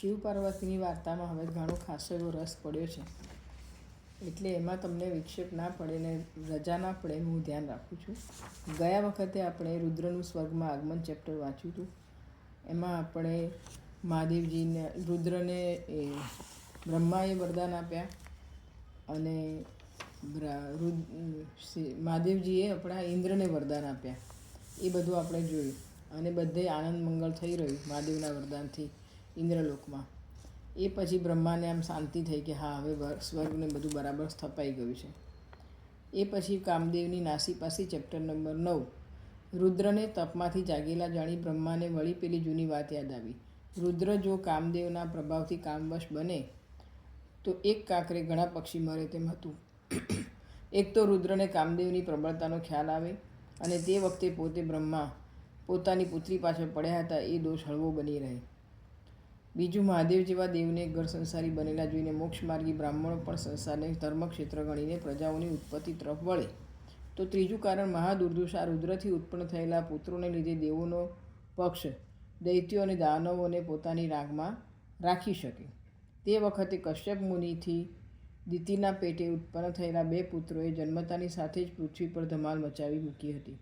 શિવ પાર્વતીની વાર્તામાં હવે ઘણો ખાસો એવો રસ પડ્યો છે, એટલે એમાં તમને વિક્ષેપ ના પડે ને રજા ના પડે એનું હું ધ્યાન રાખું છું. ગયા વખતે આપણે રુદ્રનું સ્વર્ગમાં આગમન ચેપ્ટર વાંચ્યું હતું. એમાં આપણે મહાદેવજીને રુદ્રને બ્રહ્માએ વરદાન આપ્યા અને મહાદેવજીએ આપણા ઇન્દ્રને વરદાન આપ્યા. એ બધું આપણે જોયું અને બધે આનંદ મંગળ થઈ રહ્યું મહાદેવના વરદાનથી ઇન્દ્રલોકમાં. એ પછી બ્રહ્માને આમ શાંતિ થઈ કે હા હવે સ્વર્ગને બધું બરાબર સ્થપાઈ ગયું છે. એ પછી કામદેવની નાસીપાસી ચેપ્ટર નંબર 9. રુદ્રને તપમાંથી જાગેલા જાણી બ્રહ્માને વળી પેલી જૂની વાત યાદ આવી. રુદ્ર જો કામદેવના પ્રભાવથી કામવશ બને તો એક કાંકરે ઘણા પક્ષી મરે તેમ હતું. એક તો રુદ્રને કામદેવની પ્રબળતાનો ખ્યાલ આવે અને તે વખતે પોતે બ્રહ્મા પોતાની પુત્રી પાછળ પડ્યા હતા એ દોષ હળવો બની રહે. બીજું, મહાદેવ જેવા દેવને ઘર સંસારી બનેલા જોઈને મોક્ષમાર્ગી બ્રાહ્મણો પણ સંસારને ધર્મક્ષેત્ર ગણીને પ્રજાઓની ઉત્પત્તિ તરફ વળે. તો ત્રીજું કારણ, મહાદુર્દશા રુદ્રથી ઉત્પન્ન થયેલા પુત્રોને લીધે દેવોનો પક્ષ દૈત્યો અને દાનવોને પોતાની રાગમાં રાખી શકે. તે વખતે કશ્યપ મુનિથી દિતિના પેટે ઉત્પન્ન થયેલા 2 પુત્રોએ જન્મતાની સાથે જ પૃથ્વી પર ધમાલ મચાવી મૂકી હતી.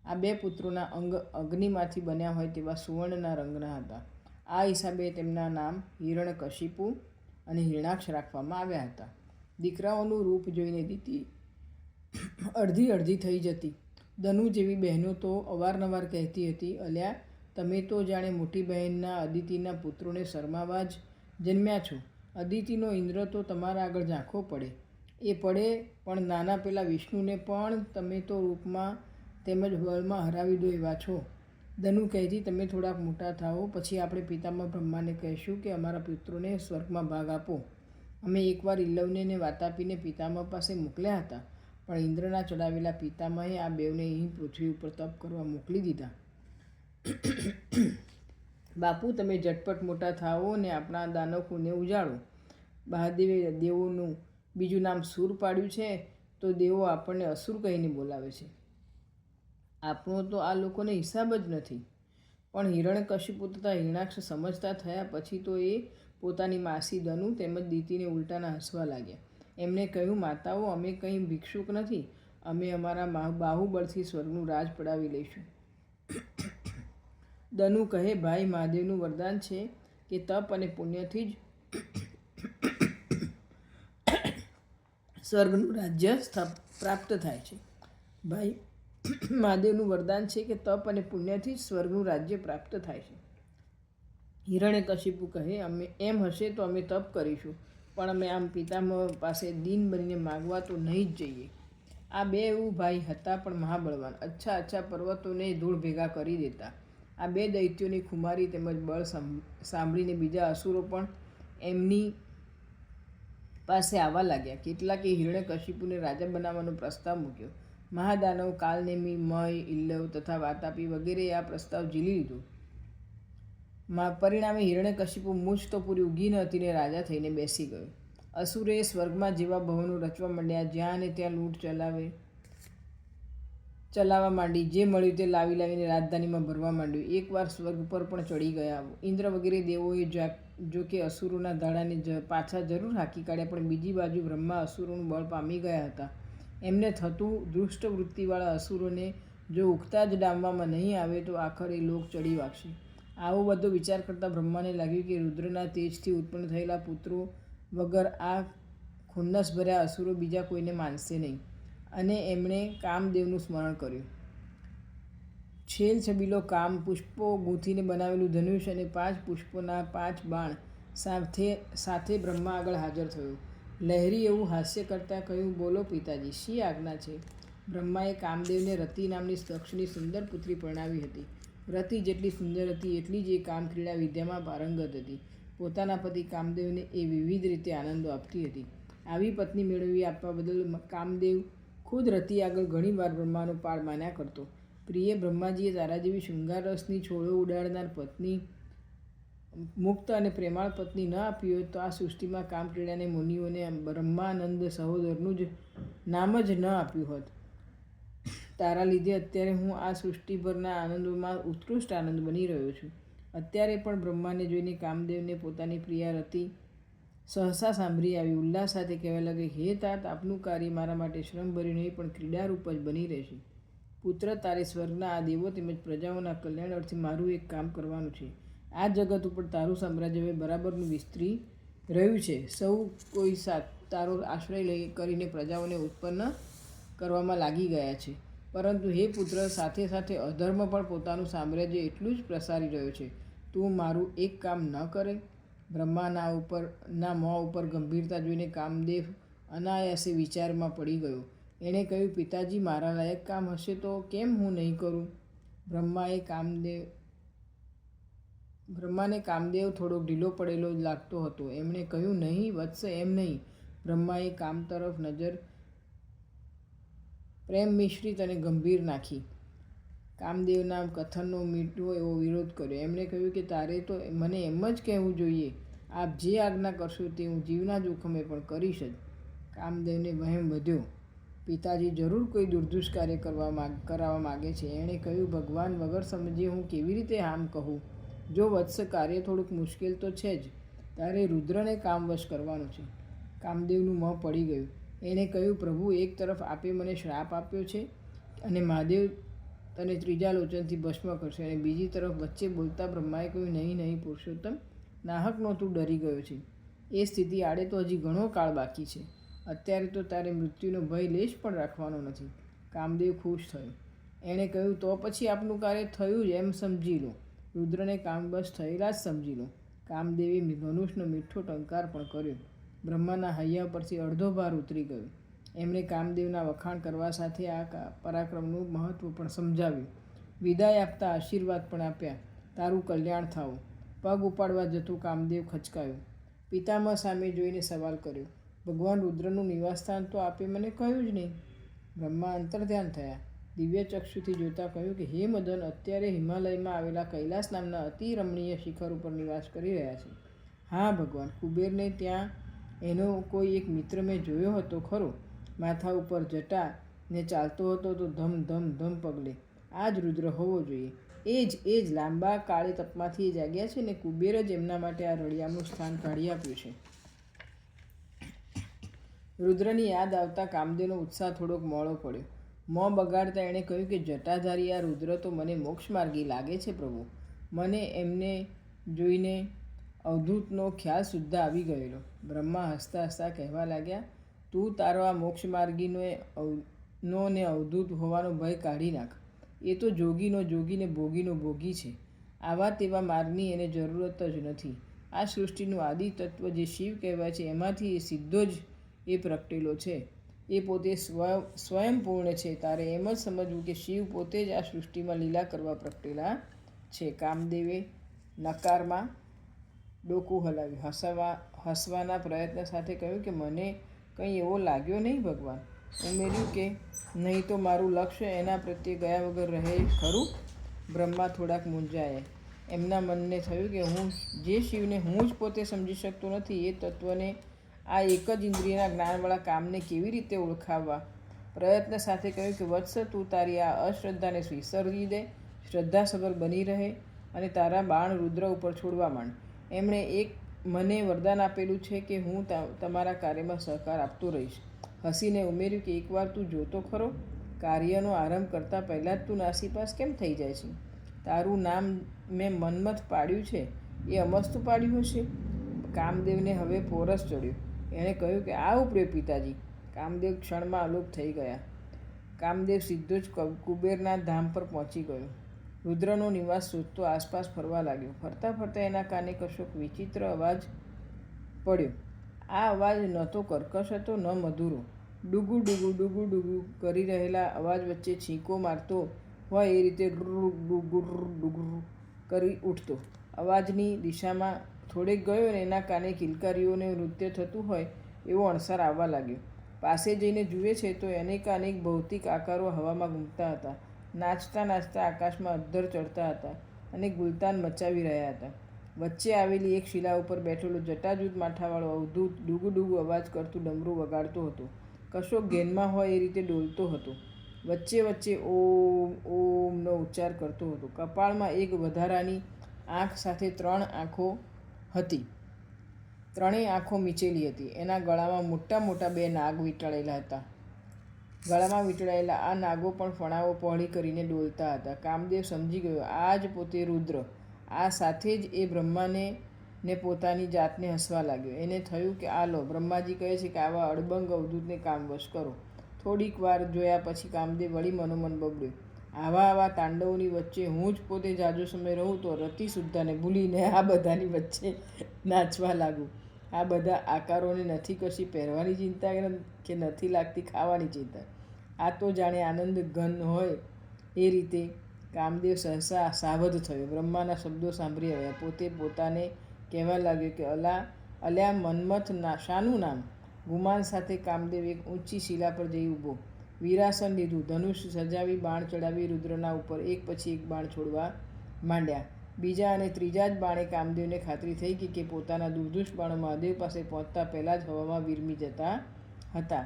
આ 2 પુત્રોના અંગ અગ્નિમાંથી બન્યા હોય તેવા સુવર્ણના રંગના હતા. આ હિસાબે તેમના નામ હિરણ્યકશિપુ અને હિરણાક્ષ રાખવામાં આવ્યા હતા. દીકરાઓનું રૂપ જોઈને દિતિ અડધી અડધી થઈ જતી. દનુ જેવી બહેનો તો અવારનવાર કહેતી હતી, અલ્યા તમે તો જાણે મોટી બહેનના અદિતિના પુત્રોને શરમાવા જ જન્મ્યા છો. અદિતિનો ઇન્દ્ર તો તમારા આગળ ઝાંખો પડે એ પડે, પણ નાના પેલા વિષ્ણુને પણ તમે તો રૂપમાં તેમજ બળમાં હરાવી દો એવા છો. દનુ કહેતી, તમે થોડાક મોટા થાઓ પછી આપણે પિતામહ બ્રહ્માને કહીશું કે અમારા પુત્રોને સ્વર્ગમાં ભાગ આપો. અમે એકવાર ઇલ્લવને ને વાતાપીને પિતામહ પાસે મોકલ્યા હતા, પણ ઇન્દ્રના ચડાવેલા પિતામહે આ બેવને અહીં પૃથ્વી ઉપર તપ કરવા મોકલી દીધા. બાપુ તમે ઝટપટ મોટા થાઓ ને આપણા દાનવકુળને ઉજાડો. મહાદેવે દેવોનું બીજું નામ સૂર પાડ્યું છે, તો દેવો આપણને અસુર કહીને બોલાવે છે. આપણો તો આ લોકોને હિસાબ જ નથી. પણ હિરણ્યકશિપુ તથા હિરણાક્ષ સમજતા થયા પછી તો એ પોતાની માસી દનુ તેમજ દિતિને ઉલટાના હસવા લાગ્યા. એમણે કહ્યું, માતાઓ અમે કંઈ ભિક્ષુક નથી, અમે અમારા બાહુબળથી સ્વર્ગનું રાજ પડાવી લઈશું. દનુ કહે, ભાઈ મહાદેવનું વરદાન છે કે તપ અને પુણ્યથી જ સ્વર્ગનું રાજ્ય પ્રાપ્ત થાય છે. ભાઈ મહાદેવનું વરદાન છે કે તપ અને પુણ્યથી જ સ્વર્ગનું રાજ્ય પ્રાપ્ત થાય છે. હિરણ્યકશિપુ કહે, અમે એમ હશે તો અમે તપ કરીશું, પણ અમે આમ પિતામહ પાસે દીન બનીને માગવા તો નહીં જ જઈએ. આ 2 ભાઈ હતા પણ મહાબળવાન. અચ્છા પર્વતોને ધૂળ ભેગા કરી દેતા. આ 2 દૈત્યોની ખુમારી તેમજ બળ સાંભળીને બીજા અસુરો પણ એમની પાસે આવવા લાગ્યા. કેટલાકે હિરણ્યકશિપુને રાજા બનાવવાનો પ્રસ્તાવ મૂક્યો. મહાદાનવ કાલનેમી, મય, ઇલ્લવ તથા વાતાપી વગેરેએ આ પ્રસ્તાવ ઝીલી લીધો. પરિણામે હિરણ્યકશિપુ મૂછ તો પૂરી ઊગી ન હતી ને રાજા થઈને બેસી ગયો. અસુરોએ સ્વર્ગમાં જેવા ભવનો રચવા માંડ્યા, જ્યાં ને ત્યાં લૂંટ ચલાવવા માંડી. જે મળ્યું તે લાવીને રાજધાનીમાં ભરવા માંડ્યું. એકવાર સ્વર્ગ પર પણ ચડી ગયા. ઇન્દ્ર વગેરે દેવોએ જો કે અસુરોના ધાડાને પાછા જરૂર હાંકી કાઢ્યા, પણ બીજી બાજુ બ્રહ્મા અસુરોનું બળ પામી ગયા હતા. એમને થતું, દુષ્ટ વૃત્તિવાળા અસુરોને જો ઉગતા જ ડામવામાં નહીં આવે તો આખર એ લોક ચડી વાગશે. આવો બધો વિચાર કરતાં બ્રહ્માને લાગ્યું કે રુદ્રના તેજથી ઉત્પન્ન થયેલા પુત્રો વગર આ ખુન્નસ ભર્યા અસુરો બીજા કોઈને માનશે નહીં, અને એમણે કામદેવનું સ્મરણ કર્યું. છેલ છબીલો કામ પુષ્પો ગૂંથીને બનાવેલું ધનુષ અને 5 પુષ્પોના 5 બાણ સાથે બ્રહ્મા આગળ હાજર થયો. લહેરી એવું હાસ્ય કરતાં કહ્યું, બોલો પિતાજી, શી આજ્ઞા છે? બ્રહ્માએ કામદેવને રતિ નામની દક્ષની સુંદર પુત્રી પરણાવી હતી. રતિ જેટલી સુંદર હતી એટલી જ એ કામક્રીડા વિદ્યામાં પારંગત હતી. પોતાના પતિ કામદેવને એ વિવિધ રીતે આનંદો આપતી હતી. આવી પત્ની મેળવી આપવા બદલ કામદેવ ખુદ રતિ આગળ ઘણીવાર બ્રહ્માનો પાળ માન્યા કરતો. પ્રિય બ્રહ્માજીએ તારા જેવી શૃંગાર રસની છોડો ઉડાડનાર પત્ની, મુક્ત અને પ્રેમાળ પત્ની ન આપી હોત તો આ સૃષ્ટિમાં કામક્રીડાને મુનિઓને બ્રહ્માનંદ સહોદરનું જ નામ જ ન આપ્યું હોત. તારા લીધે અત્યારે હું આ સૃષ્ટિભરના આનંદોમાં ઉત્કૃષ્ટ આનંદ બની રહ્યો છું. અત્યારે પણ બ્રહ્માને જોઈને કામદેવને પોતાની પ્રિયા રતિ સહસા સાંભળી આવી. ઉલ્લાસ સાથે કહેવા લાગે, હે તાત, આપનું કાર્ય મારા માટે શ્રમભર્યું નહીં પણ ક્રીડારૂપ જ બની રહેશે. પુત્ર, તારે સ્વર્ગના આ દેવો તેમજ પ્રજાઓના કલ્યાણ અર્થે મારું એક કામ કરવાનું છે. આ જગત ઉપર તારું સામ્રાજ્ય હવે બરાબરનું વિસ્તરી રહ્યું છે. સૌ કોઈ તારો આશ્રય કરીને પ્રજાઓને ઉત્પન્ન કરવામાં લાગી ગયા છે. પરંતુ હે પુત્ર, સાથે સાથે અધર્મ પણ પોતાનું સામ્રાજ્ય એટલું જ પ્રસારી રહ્યો છે. તું મારું એક કામ ન કરે? બ્રહ્માના મોં ઉપર ગંભીરતા જોઈને કામદેવ અનાયાસે વિચારમાં પડી ગયો. એણે કહ્યું, પિતાજી, મારા લાયક કામ હશે તો કેમ હું નહીં કરું? બ્રહ્માને કામદેવ થોડોક ઢીલો પડેલો લાગતો હતો. એમણે કહ્યું, નહીં વત્સ, એમ નહીં. બ્રહ્માએ કામ તરફ નજર પ્રેમ મિશ્રિત અને ગંભીર નાખી. કામદેવના કથનનો મીઠો એવો વિરોધ કર્યો. એમણે કહ્યું કે તારે તો મને એમ જ કહેવું જોઈએ. આપ જે આજ્ઞા કરશો તે હું જીવના જોખમે પણ કરીશ જ. કામદેવને વહેમ વધ્યો. પિતાજી જરૂર કોઈ દુર્દુષ કાર્ય કરાવવા માગે છે. એણે કહ્યું, ભગવાન, વગર સમજે હું કેવી રીતે આમ કહું? જો વત્સ, કાર્ય થોડુંક મુશ્કેલ તો છે જ. તારે રુદ્રને કામવશ કરવાનો છે. કામદેવનું મોં પડી ગયું. એણે કહ્યું, પ્રભુ, એક તરફ આપે મને શ્રાપ આપ્યો છે અને મહાદેવ તને ત્રીજા લોચનથી ભસ્મ કરશે, અને બીજી તરફ વચ્ચે બોલતા બ્રહ્માએ કહ્યું, નહીં નહીં પુરુષોત્તમ, નાહકનો તું ડરી ગયો છે. એ સ્થિતિ આડે તો હજી ઘણો કાળ બાકી છે. અત્યારે તો તારે મૃત્યુનો ભય લેશ પણ રાખવાનો નથી. કામદેવ ખુશ થયો. એણે કહ્યું, તો પછી આપનું કાર્ય થયું જ એમ સમજી લો. રુદ્રને કામવશ થયેલા જ સમજી લો. કામદેવે ધનુષનો મીઠો ટંકાર પણ કર્યો. બ્રહ્માના હૈયા પરથી અડધો ભાર ઉતરી ગયો. એમણે કામદેવના વખાણ કરવા સાથે આ પરાક્રમનું મહત્ત્વ પણ સમજાવ્યું. વિદાય આપતા આશીર્વાદ પણ આપ્યા. તારું કલ્યાણ થાવું. પગ ઉપાડવા જતો કામદેવ ખચકાયો. પિતામહ સામે જોઈને સવાલ કર્યો, ભગવાન રુદ્રનું નિવાસસ્થાન તો આપે મને કહ્યું જ નહીં. બ્રહ્મા અંતર્ધ્યાન થયા. દિવ્ય ચક્ષુથી જોતા કહ્યું કે હે મદન, અત્યારે હિમાલયમાં આવેલા કૈલાસ નામના અતિ રમણીય શિખર ઉપર નિવાસ કરી રહ્યા છે. હા ભગવાન, કુબેરને ત્યાં એનો કોઈ એક મિત્ર મેં જોયો હતો ખરો. માથા ઉપર જટા ને ચાલતો હતો તો ધમ ધમ ધમ પગલે. આ જ રુદ્ર હોવો જોઈએ. એ જ લાંબા કાળે તપમાંથી જાગ્યા છે ને કુબેર જ એમના માટે આ રળિયામનું સ્થાન કાઢી આપ્યું છે. રુદ્રની યાદ આવતા કામદેવનો ઉત્સાહ થોડોક મોડો પડ્યો. મોં બગાડતા એણે કહ્યું કે જટાધારી આ રુદ્ર તો મને મોક્ષમાર્ગી લાગે છે પ્રભુ. મને એમને જોઈને અવધૂતનો ખ્યાલ સુદ્ધા આવી ગયેલો. બ્રહ્મા હસતા હસતા કહેવા લાગ્યા, તું તારો આ મોક્ષમાર્ગીનો ને અવધૂત હોવાનો ભય કાઢી નાખ. એ તો જોગીનો જોગી ને ભોગીનો ભોગી છે. આવા તેવા માર્ગની એને જરૂરત જ નથી. આ સૃષ્ટિનું આદિ તત્વ જે શિવ કહેવાય છે એમાંથી એ સીધો જ એ પ્રગટેલો છે. એ પોતે સ્વયંપૂર્ણ છે. તારે એમ જ સમજવું કે શિવ પોતે જ આ સૃષ્ટિમાં લીલા કરવા પ્રગટેલા છે. કામદેવે નકારમાં ડોકું હલાવ્યું. હસવાના પ્રયત્ન સાથે કહ્યું કે મને કંઈ એવો લાગ્યો નહીં ભગવાન. ઉમેર્યું કે નહીં તો મારું લક્ષ્ય એના પ્રત્યે ગયા વગર રહે ખરું? બ્રહ્મા થોડાક મૂંઝાયા. એમના મનને થયું કે જે શિવને હું જ પોતે સમજી શકતો નથી એ તત્વને આ એક જ ઇન્દ્રિયના જ્ઞાનવાળા કામને કેવી રીતે ઓળખાવવા? પ્રયત્ન સાથે કહ્યું કે વત્સ, તું તારી આ અશ્રદ્ધાને વિસર્જી દે, શ્રદ્ધાસભર બની રહે અને તારા બાણ રુદ્ર ઉપર છોડવા માંડ. એમણે મને વરદાન આપેલું છે કે હું તમારા કાર્યમાં સહકાર આપતો રહીશ. હસીને ઉમેર્યું કે એકવાર તું જોતો ખરો, કાર્યનો આરંભ કરતાં પહેલાં જ તું નાસીપાસ કેમ થઈ જાય છે? તારું નામ મેં મન્મથ પાડ્યું છે, એ અમસ્તું પાડ્યું હશે? કામદેવને હવે પોરસ ચડ્યો. એણે કહ્યું કે આ ઉપર્યો પિતાજી. કામદેવ ક્ષણમાં અલોપ થઈ ગયા. કામદેવ સીધો જ કુબેરના ધામ પર પહોંચી ગયો. રુદ્રનો નિવાસ શોધતો આસપાસ ફરવા લાગ્યો. ફરતા ફરતા એના કાને કશોક વિચિત્ર અવાજ પડ્યો. આ અવાજ ન તો કર્કશ હતો ન મધુરો. ડુગુ ડુગુ ડુગુ ડુગુ કરી રહેલા અવાજ વચ્ચે છીંકો મારતો હોય એ રીતે ડુગુર કરી ઉઠતો. અવાજની દિશામાં થોડેક ગયો ને એના કાને કિલકારીઓને નૃત્ય થતું હોય એવો અણસાર આવવા લાગ્યો. પાસે જઈને જુએ છે તો અનેક ભૌતિક આકારો હવામાં ઘૂમતા હતા, નાચતા નાચતા આકાશમાં અધ્ધર ચડતા હતા અને ગુલતાન મચાવી રહ્યા હતા. વચ્ચે આવેલી એક શિલા ઉપર બેઠેલો જટાજૂટ માથાવાળો અવધૂત ડૂગુ ડૂગુ અવાજ કરતું ડમરું વગાડતો હતો. કશોક ઘેનમાં હોય એ રીતે ડોલતો હતો. વચ્ચે વચ્ચે ઓમ ઓમનો ઉચ્ચાર કરતો હતો. કપાળમાં એક વધારાની આંખ સાથે 3 આંખો હતી. ત્રણેય આંખો મીચેલી હતી. એના ગળામાં મોટા મોટા 2 નાગ વીંટળાયેલા હતા. ગળામાં વીંટળાયેલા આ નાગો પણ ફણાઓ પહોળી કરીને ડોલતા હતા. કામદેવ સમજી ગયો, આ જ પોતે રુદ્ર. આ સાથે જ એ બ્રહ્માને પોતાની જાતને હસવા લાગ્યો. એને થયું કે આ લો, બ્રહ્માજી કહે છે કે આવા અડબંગ અવધૂતને કામવશ કરો. થોડીક વાર જોયા પછી કામદેવ વળી મનોમન બબડ્યો, આવા તાંડવોની વચ્ચે હું જ પોતે જાજો સમય રહું તો રતિ શુદ્ધાને ભૂલીને આ બધાની વચ્ચે નાચવા લાગું. આ બધા આકારોને નથી કશી પહેરવાની ચિંતા કે નથી લાગતી ખાવાની ચિંતા. આ તો જાણે આનંદ ઘન હોય એ રીતે. કામદેવ સહસા સાવધ થયો. બ્રહ્માના શબ્દો સાંભળી આવ્યા. પોતે પોતાને કહેવા લાગ્યો કે અલ્યા મન્મથ, શાનું નામ? ગુમાન સાથે કામદેવ એક ઊંચી શિલા પર જઈ ઊભો. વીરાસન લીધું, ધનુષ સજાવી, બાણ ચડાવી રુદ્રના ઉપર એક પછી એક બાણ છોડવા માંડ્યા. બીજા અને ત્રીજા જ બાણે કામદેવને ખાતરી થઈ ગઈ કે પોતાના દુર્ધુષ બાણો મહાદેવ પાસે પહોંચતા પહેલાં જ હવામાં વિરમી જતા હતા.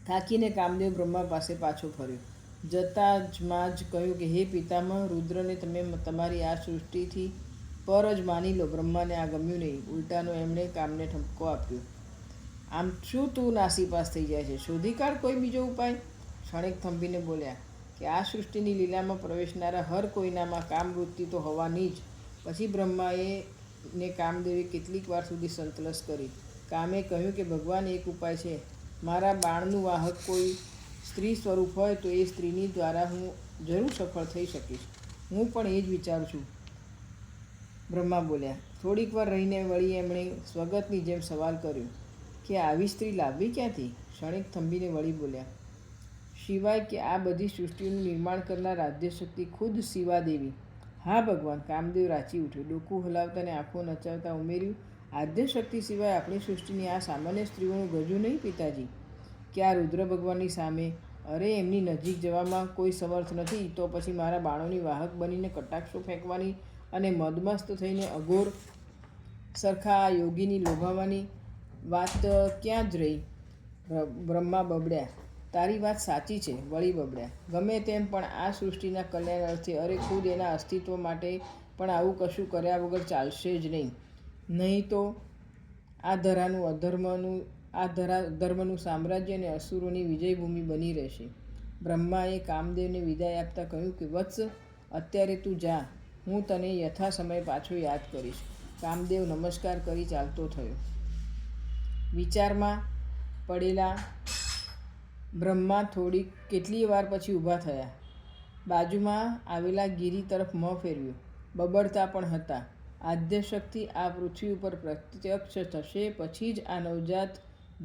થાકીને કામદેવ બ્રહ્મા પાસે પાછો ફર્યો. જતાં જ માં જ કહ્યું કે હે પિતામહ, રુદ્રને તમે તમારી આ સૃષ્ટિથી પર જ માની લો. બ્રહ્માને આ ગમ્યું નહીં. ઉલટાનો એમણે કામને ઠપકો આપ્યો. આમ શું તું નાસીપાસ થઈ જાય છે? શોધી કાઢ કોઈ બીજો ઉપાય. ક્ષણિક થંભીને બોલ્યા કે આ સૃષ્ટિની લીલામાં પ્રવેશનારા હર કોઈનામાં કામવૃત્તિ તો હોવાની જ. પછી બ્રહ્માએ ને કામદેવે કેટલીક વાર સુધી સંતલસ કરી. કામે કહ્યું કે ભગવાન, એક ઉપાય છે. મારા બાણનું વાહક કોઈ સ્ત્રી સ્વરૂપ હોય તો એ સ્ત્રીની દ્વારા હું જરૂર સફળ થઈ શકીશ. હું પણ એ જ વિચારું છું, બ્રહ્મા બોલ્યા. થોડીક વાર રહીને વળી એમણે સ્વગતની જેમ સવાલ કર્યો કે આવી સ્ત્રી લાવવી ક્યાંથી? ક્ષણિક થંભીને વળી બોલ્યા, સિવાય કે આ બધી સૃષ્ટિનું નિર્માણ કરનાર આદ્યશક્તિ ખુદ શિવાદેવી. હા ભગવાન, કામદેવ રાચી ઉઠ્યો. ડોકું હલાવતા અને આંખો નચાવતા ઉમેર્યું, આદ્યશક્તિ સિવાય આપણી સૃષ્ટિની આ સામાન્ય સ્ત્રીઓનું ગજું નહીં પિતાજી, કે આ રુદ્ર ભગવાનની સામે. અરે એમની નજીક જવામાં કોઈ સમર્થ નથી તો પછી મારા બાણોની વાહક બનીને કટાક્ષો ફેંકવાની અને મદમસ્ત થઈને અઘોર સરખા આ યોગીની લોભાવાની વાત ક્યાં જ રહી? બ્રહ્મા બબડ્યા. તારી વાત સાચી છે, વળી બબડ્યા. ગમે તેમ પણ આ સૃષ્ટિના કલ્યાણ અર્થે, અરે ખુદ એના અસ્તિત્વ માટે પણ આવું કશું કર્યા વગર ચાલશે જ નહીં. નહીં તો આ ધર્મનું સામ્રાજ્ય અને અસુરોની વિજયભૂમિ બની રહેશે. બ્રહ્માએ કામદેવને વિદાય આપતા કહ્યું કે વત્સ, અત્યારે તું જા. હું તને યથા સમય પાછો યાદ કરીશ. કામદેવ નમસ્કાર કરી ચાલતો થયો. વિચારમાં પડેલા બ્રહ્મા કેટલીય વાર પછી ઊભા થયા. બાજુમાં આવેલા ગિરિ તરફ મોં ફેરવ્યું. બબડતા પણ હતા, આદ્યશક્તિ આ પૃથ્વી ઉપર પ્રત્યક્ષ થશે પછી જ આ નવજાત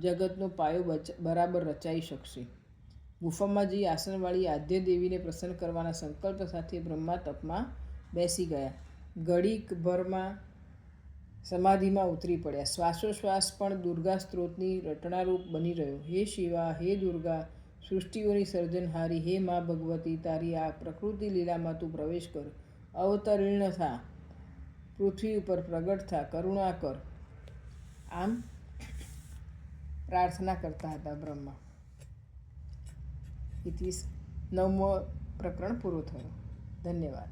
જગતનો પાયો બરાબર રચાઈ શકશે. ગુફામાં જઈ આસનવાળી આદ્ય દેવીને પ્રસન્ન કરવાના સંકલ્પ સાથે બ્રહ્મા તપમાં બેસી ગયા. ઘડીક ભરમાં સમાધિમાં ઉતરી પડ્યા. શ્વાસોશ્વાસ પણ દુર્ગા સ્ત્રોતની રટણારૂપ બની રહ્યો. હે શિવા, હે દુર્ગા, સૃષ્ટિઓની સર્જનહારી, હે મા ભગવતી, તારી આ પ્રકૃતિ લીલામાં તું પ્રવેશ કર, અવતરીર્ણ થા, પૃથ્વી ઉપર પ્રગટ થા, કરુણા કર. આમ પ્રાર્થના કરતા હતા બ્રહ્મા. 9મો પ્રકરણ પૂરો થયો. ધન્યવાદ.